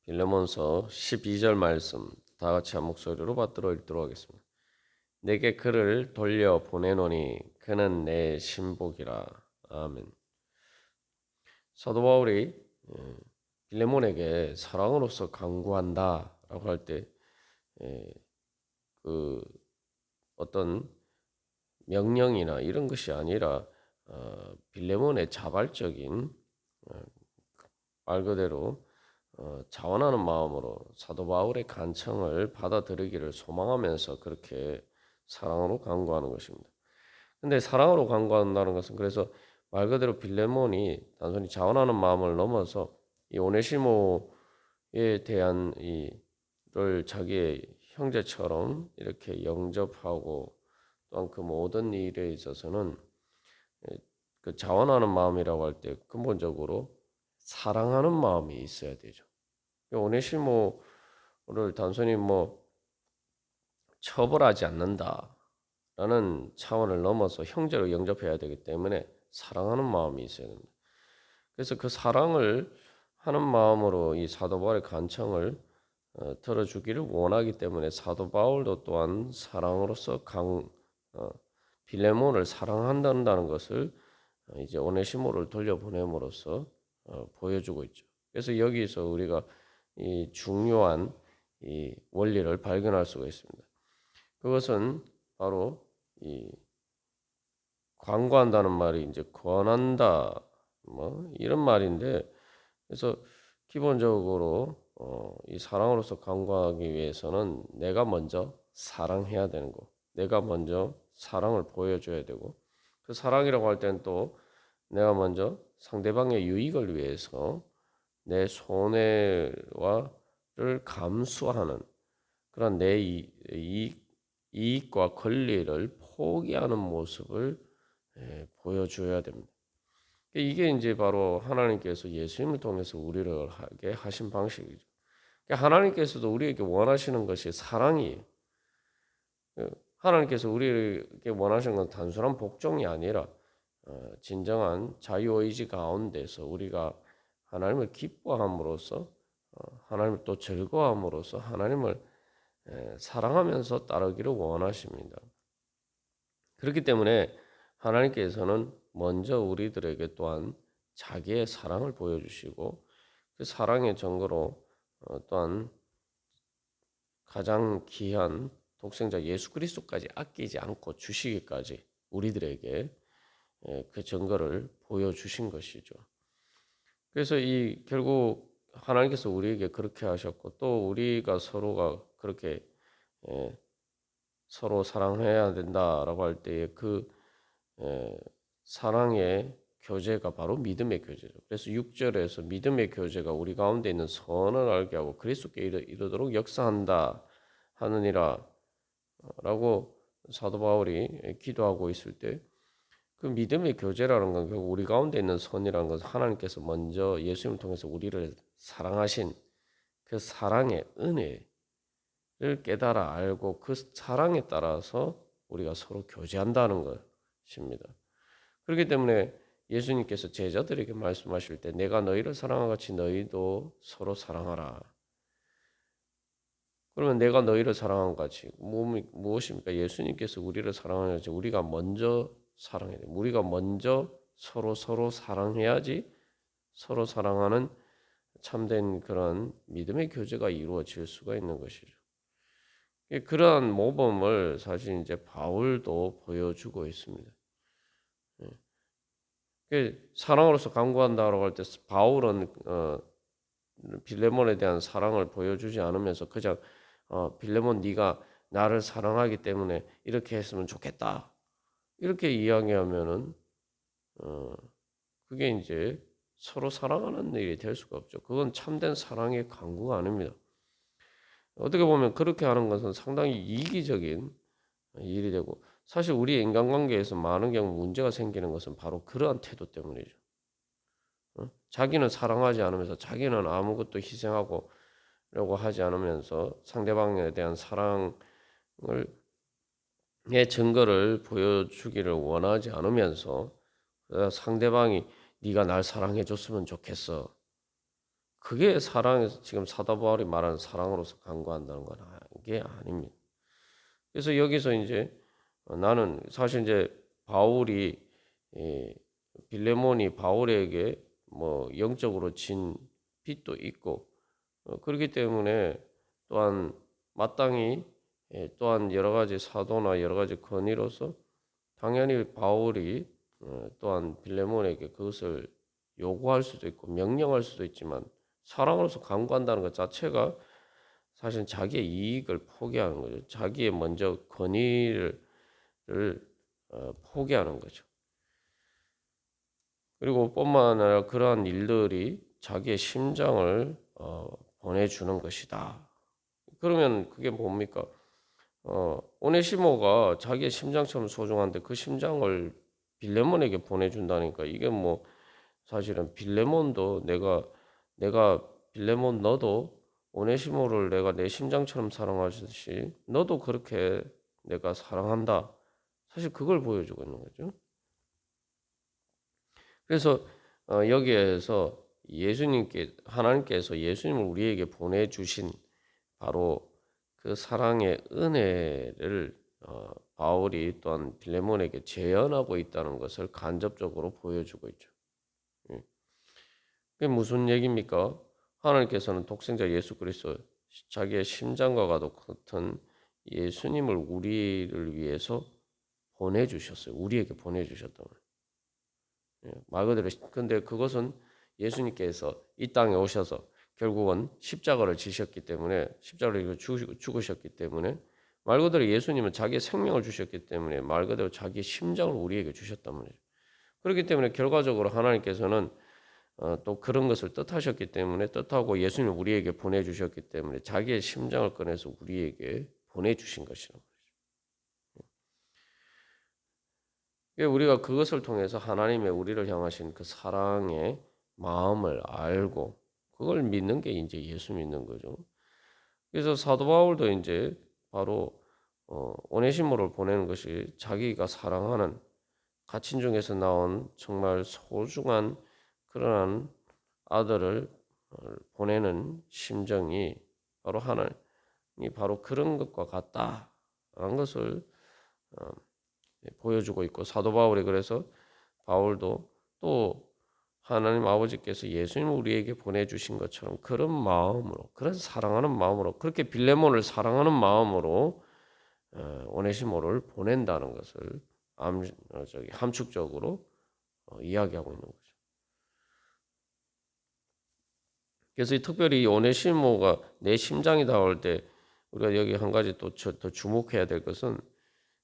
빌레몬서 12절 말씀 다 같이 한 목소리로 받들어 읽도록 하겠습니다. 내게 그를 돌려 보내노니 그는 내 신복이라. 아멘. 사도 바울이 빌레몬에게 사랑으로서 간구한다라고 할 때 그 어떤 명령이나 이런 것이 아니라 빌레몬의 자발적인 어, 말 그대로 자원하는 마음으로 사도 바울의 간청을 받아들이기를 소망하면서 그렇게 사랑으로 간구하는 것입니다. 근데 사랑으로 간구한다는 것은 그래서 말 그대로 빌레몬이 단순히 자원하는 마음을 넘어서 이 오네시모에 대한 이를 자기의 형제처럼 이렇게 영접하고 또한 그 모든 일에 있어서는 그 자원하는 마음이라고 할 때 근본적으로 사랑하는 마음이 있어야 되죠. 오네시모를 단순히 뭐 처벌하지 않는다라는 차원을 넘어서 형제로 영접해야 되기 때문에 사랑하는 마음이 있어야 됩니다. 그래서 그 사랑을 하는 마음으로 이 사도 바울의 간청을 들어주기를 원하기 때문에 사도 바울도 또한 사랑으로서 빌레몬을 사랑한다는 것을 이제 오네시모를 돌려보냄으로써 보여주고 있죠. 그래서 여기서 우리가 이 중요한 이 원리를 발견할 수가 있습니다. 그것은 바로 이 광고한다는 말이 이제 권한다 뭐 이런 말인데, 그래서 기본적으로 이 사랑으로서 간구하기 위해서는 내가 먼저 사랑해야 되는 거, 내가 먼저 사랑을 보여줘야 되고, 그 사랑이라고 할 때는 또 내가 먼저 상대방의 유익을 위해서 내 손해와를 감수하는 그런 내 이익과 권리를 포기하는 모습을 보여줘야 됩니다. 이게 이제 바로 하나님께서 예수님을 통해서 우리를 하게 하신 방식이죠. 하나님께서도 우리에게 원하시는 것이 사랑이에요. 하나님께서 우리에게 원하시는 건 단순한 복종이 아니라 진정한 자유의지 가운데서 우리가 하나님을 기뻐함으로써 하나님을 또 즐거워함으로써 하나님을 사랑하면서 따르기를 원하십니다. 그렇기 때문에 하나님께서는 먼저 우리들에게 또한 자기의 사랑을 보여주시고 그 사랑의 증거로 또한 가장 귀한 독생자 예수 그리스도까지 아끼지 않고 주시기까지 우리들에게 그 증거를 보여주신 것이죠. 그래서 이 결국 하나님께서 우리에게 그렇게 하셨고 또 우리가 서로가 그렇게 서로 사랑해야 된다라고 할 때에 그 사랑의 교제가 바로 믿음의 교제죠. 그래서 6절에서 믿음의 교제가 우리 가운데 있는 선을 알게 하고 그리스도께 이르도록 역사한다 하느니라 라고 사도 바울이 기도하고 있을 때 그 믿음의 교제라는 건 결국 우리 가운데 있는 선이라는 것은 하나님께서 먼저 예수님을 통해서 우리를 사랑하신 그 사랑의 은혜를 깨달아 알고 그 사랑에 따라서 우리가 서로 교제한다는 것입니다. 그렇기 때문에 예수님께서 제자들에게 말씀하실 때 내가 너희를 사랑한 같이 너희도 서로 사랑하라. 그러면 내가 너희를 사랑한 같이 무엇입니까? 예수님께서 우리를 사랑하는지 우리가 먼저 사랑해야 돼. 우리가 먼저 서로 사랑해야지 서로 사랑하는 참된 그런 믿음의 교제가 이루어질 수가 있는 것이죠. 그러한 모범을 사실 이제 바울도 보여주고 있습니다. 사랑으로서 간구한다라고 할 때 바울은 빌레몬에 대한 사랑을 보여주지 않으면서 그냥 빌레몬 네가 나를 사랑하기 때문에 이렇게 했으면 좋겠다 이렇게 이야기하면은 그게 이제 서로 사랑하는 일이 될 수가 없죠. 그건 참된 사랑의 간구가 아닙니다. 어떻게 보면 그렇게 하는 것은 상당히 이기적인 일이 되고 사실 우리 인간관계에서 많은 경우 문제가 생기는 것은 바로 그러한 태도 때문이죠. 자기는 사랑하지 않으면서 자기는 아무것도 희생하고 라고 하지 않으면서 상대방에 대한 사랑을 의 증거를 보여주기를 원하지 않으면서 상대방이 네가 날 사랑해 줬으면 좋겠어. 그게 사랑에서 지금 사도 바울이 말하는 사랑으로서 간구한다는 건 이게 아닙니다. 그래서 여기서 이제 나는 사실 이제 바울이 예, 빌레몬이 바울에게 뭐 영적으로 진 빚도 있고 그렇기 때문에 또한 마땅히 또한 여러 가지 사도나 여러 가지 건의로서 당연히 바울이 또한 빌레몬에게 그것을 요구할 수도 있고 명령할 수도 있지만 사랑으로서 간구한다는 것 자체가 사실 자기의 이익을 포기하는 거죠. 자기의 먼저 권위를 포기하는 거죠. 그리고 뿐만 아니라 그러한 일들이 자기의 심장을 보내주는 것이다. 그러면 그게 뭡니까? 오네시모가 자기의 심장처럼 소중한데 그 심장을 빌레몬에게 보내준다니까 이게 뭐 사실은 빌레몬도 내가 빌레몬 너도 오네시모를 내가 내 심장처럼 사랑하듯이 너도 그렇게 내가 사랑한다. 사실 그걸 보여주고 있는 거죠. 그래서 여기에서 하나님께서 예수님을 우리에게 보내주신 바로 그 사랑의 은혜를 바울이 또한 빌레몬에게 재현하고 있다는 것을 간접적으로 보여주고 있죠. 예. 그게 무슨 얘기입니까? 하나님께서는 독생자 예수 그리스도 자기의 심장과 같은 예수님을 우리를 위해서 보내주셨어요. 우리에게 보내주셨다. 말 그대로 근데 그것은 예수님께서 이 땅에 오셔서 결국은 십자가를 지셨기 때문에 십자가를 죽으셨기 때문에 말 그대로 예수님은 자기의 생명을 주셨기 때문에 말 그대로 자기의 심장을 우리에게 주셨단 말이죠. 그렇기 때문에 결과적으로 하나님께서는 또 그런 것을 뜻하셨기 때문에 뜻하고 예수님을 우리에게 보내주셨기 때문에 자기의 심장을 꺼내서 우리에게 보내주신 것이라고. 우리가 그것을 통해서 하나님의 우리를 향하신 그 사랑의 마음을 알고 그걸 믿는 게 이제 예수 믿는 거죠. 그래서 사도 바울도 이제 바로 오네시모를 보내는 것이 자기가 사랑하는 가친 중에서 나온 정말 소중한 그러한 아들을 보내는 심정이 바로 하나님이 바로 그런 것과 같다라는 것을 보여주고 있고 사도 바울이 그래서 바울도 또 하나님 아버지께서 예수님을 우리에게 보내주신 것처럼 그런 마음으로 그런 사랑하는 마음으로 그렇게 빌레몬을 사랑하는 마음으로 오네시모를 보낸다는 것을 함축적으로 이야기하고 있는 거죠. 그래서 특별히 오네시모가 내 심장이 닿을 때 우리가 여기 한 가지 또 더 주목해야 될 것은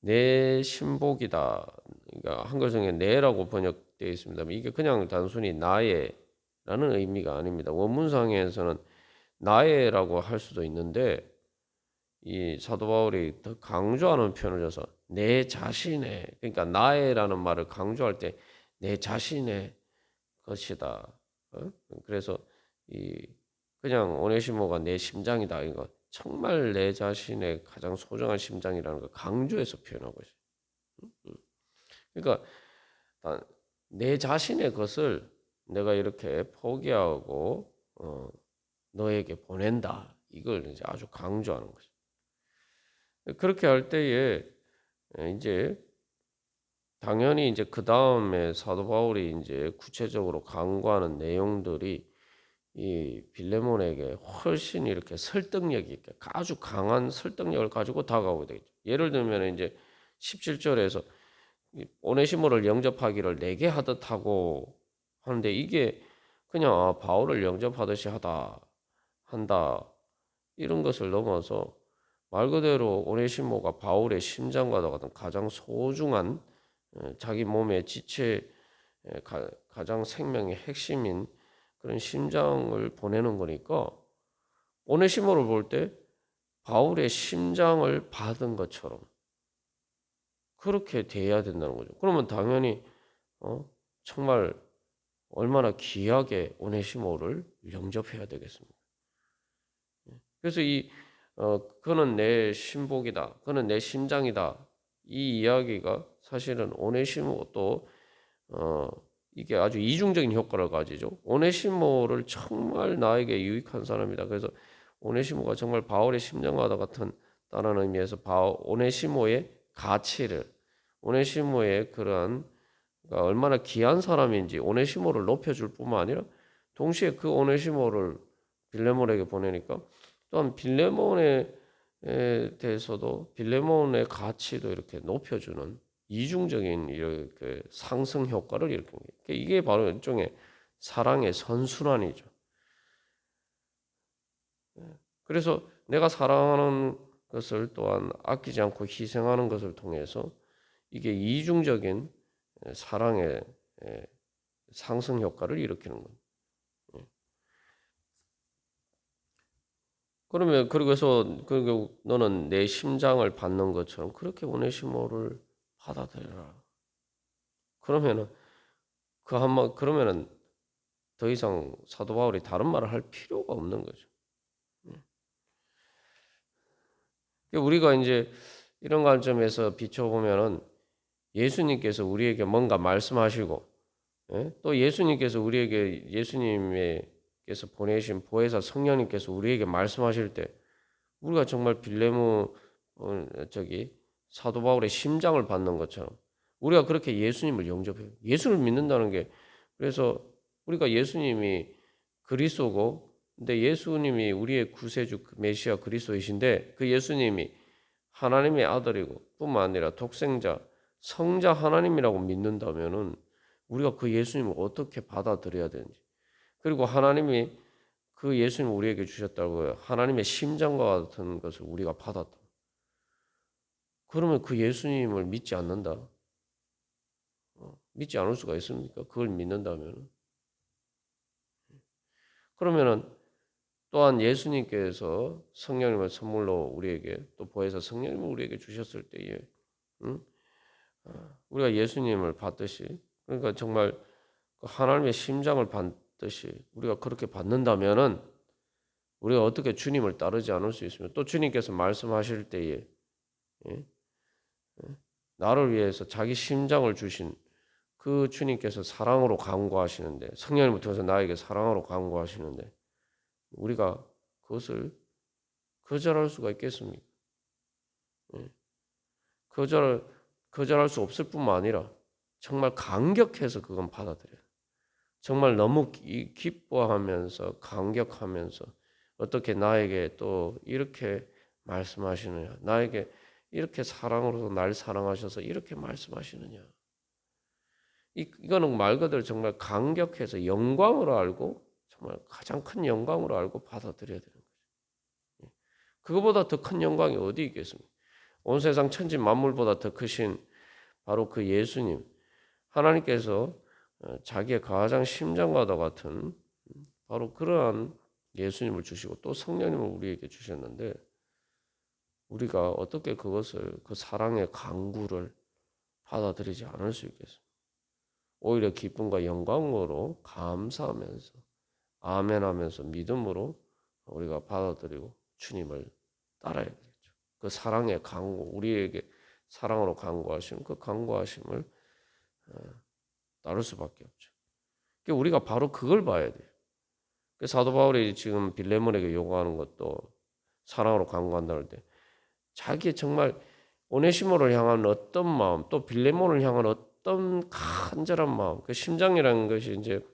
내 신복이다. 그러니까 한글 중에 내라고 번역되어 있습니다. 이게 그냥 단순히 나의라는 의미가 아닙니다. 원문상에서는 나의라고 할 수도 있는데 이 사도 바울이 더 강조하는 표현을 줘서 내 자신의 그러니까 나의라는 말을 강조할 때 내 자신의 것이다. 그래서 이 그냥 오네시모가 내 심장이다. 이거 정말 내 자신의 가장 소중한 심장이라는 걸 강조해서 표현하고 있어요. 그러니까 내 자신의 것을 내가 이렇게 포기하고 너에게 보낸다. 이걸 이제 아주 강조하는 거죠. 그렇게 할 때에 이제 당연히 이제 그 다음에 사도 바울이 이제 구체적으로 강구하는 내용들이 이 빌레몬에게 훨씬 이렇게 설득력이 있게 아주 강한 설득력을 가지고 다가오게 되겠죠. 예를 들면 이제 17절에서 오네시모를 영접하기를 내게 하듯 하고 하는데 이게 그냥 바울을 영접하듯이 한다 이런 것을 넘어서 말 그대로 오네시모가 바울의 심장과 같은 가장 소중한 자기 몸의 지체 가장 생명의 핵심인 그런 심장을 보내는 거니까 오네시모를 볼 때 바울의 심장을 받은 것처럼 그렇게 대해야 된다는 거죠. 그러면 당연히 정말 얼마나 귀하게 오네시모를 영접해야 되겠습니까? 그래서 그는 내 신복이다. 그는 내 심장이다. 이 이야기가 사실은 오네시모도 이게 아주 이중적인 효과를 가지죠. 오네시모를 정말 나에게 유익한 사람이다. 그래서 오네시모가 정말 바울의 심정과도 같은 다른 의미에서 오네시모의 가치를 오네시모의 그러한 그러니까 얼마나 귀한 사람인지 오네시모를 높여줄 뿐만 아니라 동시에 그 오네시모를 빌레몬에게 보내니까 또한 빌레몬에 대해서도 빌레몬의 가치도 이렇게 높여주는 이중적인 이렇게 상승 효과를 일으킨 거예요. 이게 바로 일종의 사랑의 선순환이죠. 그래서 내가 사랑하는 것을 또한 아끼지 않고 희생하는 것을 통해서 이게 이중적인 사랑의 상승 효과를 일으키는 겁니다. 그러면 그래서 너는 내 심장을 받는 것처럼 그렇게 오네시모를 받아들여라. 그러면은 그러면은 더 이상 사도 바울이 다른 말을 할 필요가 없는 거죠. 우리가 이제 이런 관점에서 비춰보면은 예수님께서 우리에게 뭔가 말씀하시고, 또 예수님께서 우리에게 예수님께서 보내신 보혜사 성령님께서 우리에게 말씀하실 때 우리가 정말 빌레몬 사도 바울의 심장을 받는 것처럼 우리가 그렇게 예수님을 영접해요. 예수를 믿는다는 게 그래서 우리가 예수님이 그리스도고 근데 예수님이 우리의 구세주 메시아 그리스도이신데 그 예수님이 하나님의 아들이고 뿐만 아니라 독생자 성자 하나님이라고 믿는다면은 우리가 그 예수님을 어떻게 받아들여야 되는지 그리고 하나님이 그 예수님을 우리에게 주셨다고요. 하나님의 심장과 같은 것을 우리가 받았다. 그러면 그 예수님을 믿지 않는다. 믿지 않을 수가 있습니까? 그걸 믿는다면. 그러면은 또한 예수님께서 성령님을 선물로 우리에게 또 보혜사 성령님을 우리에게 주셨을 때에 응? 우리가 예수님을 받듯이 그러니까 정말 하나님의 심장을 받듯이 우리가 그렇게 받는다면은 우리가 어떻게 주님을 따르지 않을 수 있으며 또 주님께서 말씀하실 때에 예? 나를 위해서 자기 심장을 주신 그 주님께서 사랑으로 간구하시는데 성령님을 통해서 나에게 사랑으로 간구하시는데 우리가 그것을 거절할 수가 있겠습니까? 예. 거절할 수 없을 뿐만 아니라 정말 감격해서 그건 받아들여요. 정말 너무 기뻐하면서 감격하면서 어떻게 나에게 또 이렇게 말씀하시느냐 나에게 이렇게 사랑으로 날 사랑하셔서 이렇게 말씀하시느냐 이거는 말 그대로 정말 감격해서 영광으로 알고 정말 가장 큰 영광으로 알고 받아들여야 되는 거죠. 그거보다 더 큰 영광이 어디 있겠습니까? 온 세상 천지 만물보다 더 크신 바로 그 예수님 하나님께서 자기의 가장 심장과도 같은 바로 그러한 예수님을 주시고 또 성령님을 우리에게 주셨는데 우리가 어떻게 그것을 그 사랑의 강구를 받아들이지 않을 수 있겠습니까? 오히려 기쁨과 영광으로 감사하면서 아멘하면서 믿음으로 우리가 받아들이고 주님을 따라야 되겠죠. 그 사랑의 강구 우리에게 사랑으로 강구하시는 그 강구하심을 따를 수밖에 없죠. 우리가 바로 그걸 봐야 돼요. 사도 바울이 지금 빌레몬에게 요구하는 것도 사랑으로 강구한다는 때 자기의 정말 오네시모를 향한 어떤 마음 또 빌레몬을 향한 어떤 간절한 마음 그 심장이라는 것이 이제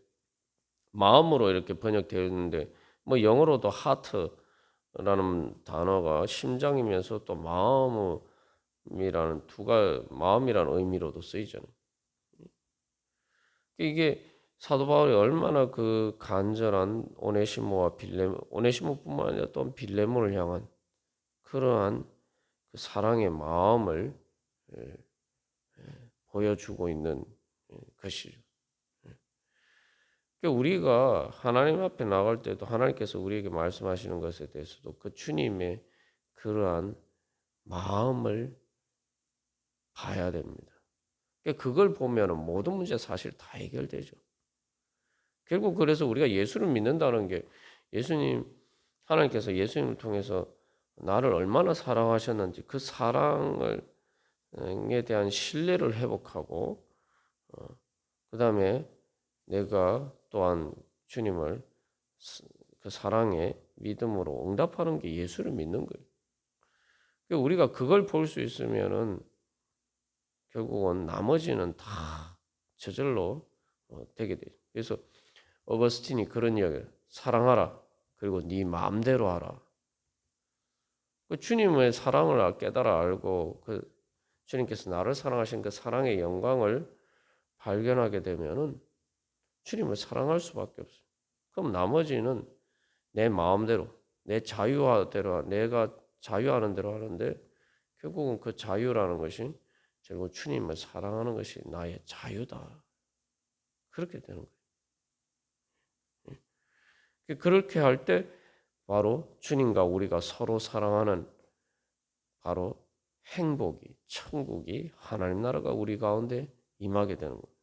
마음으로 이렇게 번역되어 있는데 뭐 영어로도 하트라는 단어가 심장이면서 또 마음이라는 마음이라는 의미로도 쓰이잖아요. 이게 사도 바울이 얼마나 그 간절한 오네시모뿐만 아니라 또 빌레몬을 향한 그러한 그 사랑의 마음을 보여주고 있는 것이죠. 우리가 하나님 앞에 나갈 때도 하나님께서 우리에게 말씀하시는 것에 대해서도 그 주님의 그러한 마음을 봐야 됩니다. 그걸 보면 모든 문제 사실 다 해결되죠. 결국 그래서 우리가 예수를 믿는다는 게 하나님께서 예수님을 통해서 나를 얼마나 사랑하셨는지 그 사랑에 대한 신뢰를 회복하고 그 다음에 내가 또한 주님을 그 사랑에 믿음으로 응답하는 게 예수를 믿는 거예요. 그러니까 우리가 그걸 볼 수 있으면은 결국은 나머지는 다 저절로 되게 돼요. 그래서 어거스틴이 그런 이야기를 사랑하라. 그리고 네 마음대로 하라. 그 주님의 사랑을 깨달아 알고 그 주님께서 나를 사랑하신 그 사랑의 영광을 발견하게 되면은 주님을 사랑할 수밖에 없어요. 그럼 나머지는 내 마음대로, 내 자유대로 내가 자유하는 대로 하는데 결국은 그 자유라는 것이 결국 주님을 사랑하는 것이 나의 자유다. 그렇게 되는 거예요. 그렇게 할 때 바로 주님과 우리가 서로 사랑하는 바로 행복이, 천국이 하나님 나라가 우리 가운데 임하게 되는 거예요.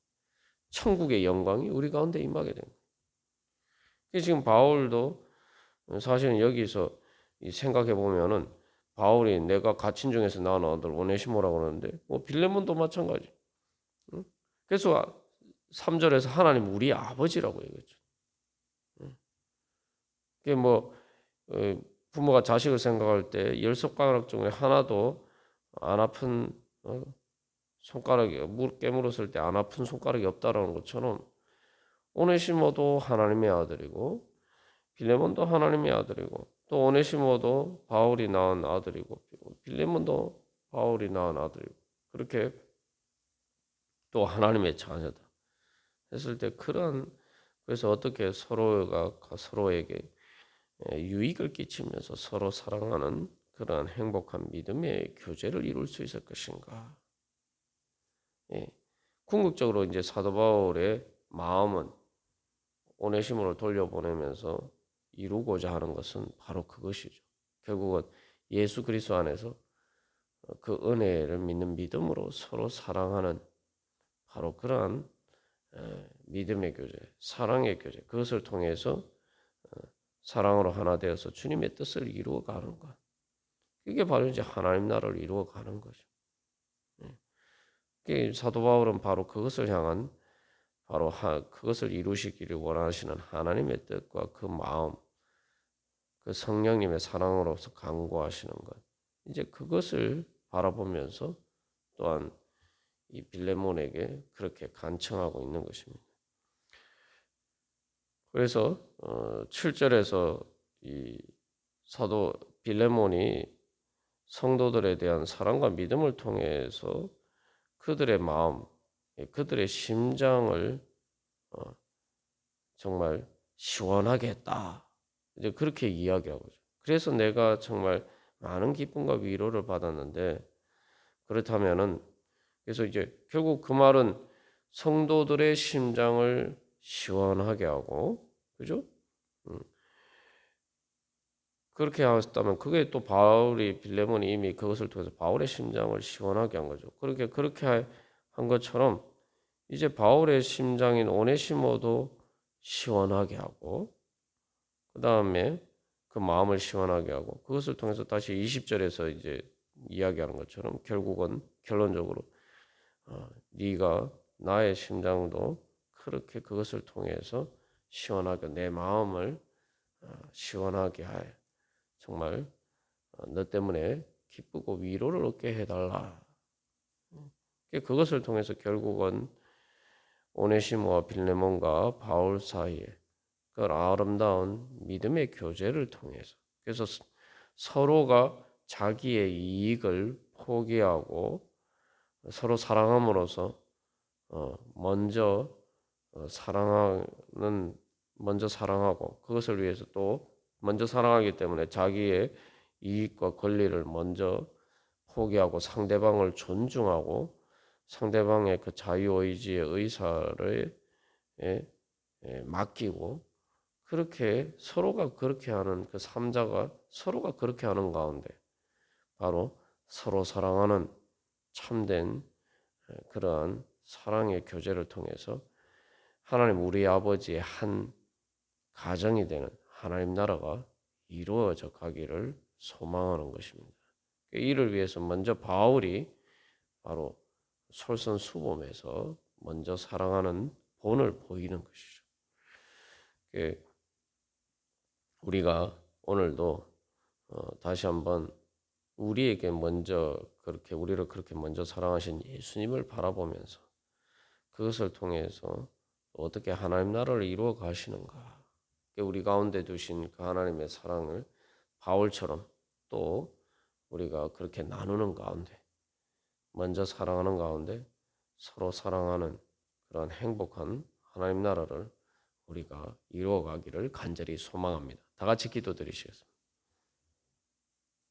천국의 영광이 우리 가운데 임하게 되는 거예요. 지금 바울도 사실은 여기서 생각해 보면은 바울이 내가 갇힌 중에서 낳은 아들 오네시모라고 그러는데 뭐 빌레몬도 마찬가지. 응? 그래서 3절에서 하나님 우리 아버지라고 얘기했죠. 그게 뭐 부모가 자식을 생각할 때 열 손가락 중에 하나도 안 아픈 손가락이 물 깨물었을 때 안 아픈 손가락이 없다라는 것처럼 오네시모도 하나님의 아들이고 빌레몬도 하나님의 아들이고 또 오네시모도 바울이 낳은 아들이고 빌레몬도 바울이 낳은 아들이고 그렇게 또 하나님의 자녀다 했을 때 그래서 어떻게 서로가 서로에게 유익을 끼치면서 서로 사랑하는 그러한 행복한 믿음의 교제를 이룰 수 있을 것인가? 예. 궁극적으로 이제 사도 바울의 마음은 오네시모를 돌려보내면서 이루고자 하는 것은 바로 그것이죠. 결국은 예수 그리스도 안에서 그 은혜를 믿는 믿음으로 서로 사랑하는 바로 그러한 믿음의 교제, 사랑의 교제, 그것을 통해서 사랑으로 하나 되어서 주님의 뜻을 이루어가는 것. 그게 바로 이제 하나님 나라를 이루어가는 거죠. 사도 바울은 바로 그것을 향한 바로 그것을 이루시기를 원하시는 하나님의 뜻과 그 마음, 그 성령님의 사랑으로서 강구하시는 것. 이제 그것을 바라보면서 또한 이 빌레몬에게 그렇게 간청하고 있는 것입니다. 그래서 7절에서 이 사도 빌레몬이 성도들에 대한 사랑과 믿음을 통해서 그들의 마음, 그들의 심장을 정말 시원하게 했다. 이제 그렇게 이야기하고죠. 그래서 내가 정말 많은 기쁨과 위로를 받았는데 그렇다면은 그래서 이제 결국 그 말은 성도들의 심장을 시원하게 하고 그죠? 음, 그렇게 하셨다면 그게 또 바울이 빌레몬이 이미 그것을 통해서 바울의 심장을 시원하게 한 거죠. 그렇게 한 것처럼 이제 바울의 심장인 오네시모도 시원하게 하고 그 다음에 그 마음을 시원하게 하고 그것을 통해서 다시 20절에서 이제 이야기하는 것처럼 결국은 결론적으로 네가 나의 심장도 그렇게 그것을 통해서 시원하게 내 마음을 시원하게 할 정말 너 때문에 기쁘고 위로를 얻게 해달라. 그것을 통해서 결국은 오네시모와 빌레몬과 바울 사이에 그 아름다운 믿음의 교제를 통해서 그래서 서로가 자기의 이익을 포기하고 서로 사랑함으로써 먼저 사랑하는 먼저 사랑하고 그것을 위해서 또 먼저 사랑하기 때문에 자기의 이익과 권리를 먼저 포기하고 상대방을 존중하고 상대방의 그 자유의지의 의사를 맡기고 그렇게 서로가 그렇게 하는 그 삼자가 서로가 그렇게 하는 가운데 바로 서로 사랑하는 참된 그러한 사랑의 교제를 통해서 하나님 우리 아버지의 한 가정이 되는 하나님 나라가 이루어져 가기를 소망하는 것입니다. 이를 위해서 먼저 바울이 바로 솔선수범해서 먼저 사랑하는 본을 보이는 것이죠. 우리가 오늘도 다시 한번 우리에게 먼저 그렇게 우리를 그렇게 먼저 사랑하신 예수님을 바라보면서 그것을 통해서 어떻게 하나님 나라를 이루어 가시는가, 우리 가운데 두신 그 하나님의 사랑을 바울처럼 또 우리가 그렇게 나누는 가운데, 먼저 사랑하는 가운데 서로 사랑하는 그런 행복한 하나님 나라를 우리가 이루어 가기를 간절히 소망합니다. 다 같이 기도드리시겠습니다.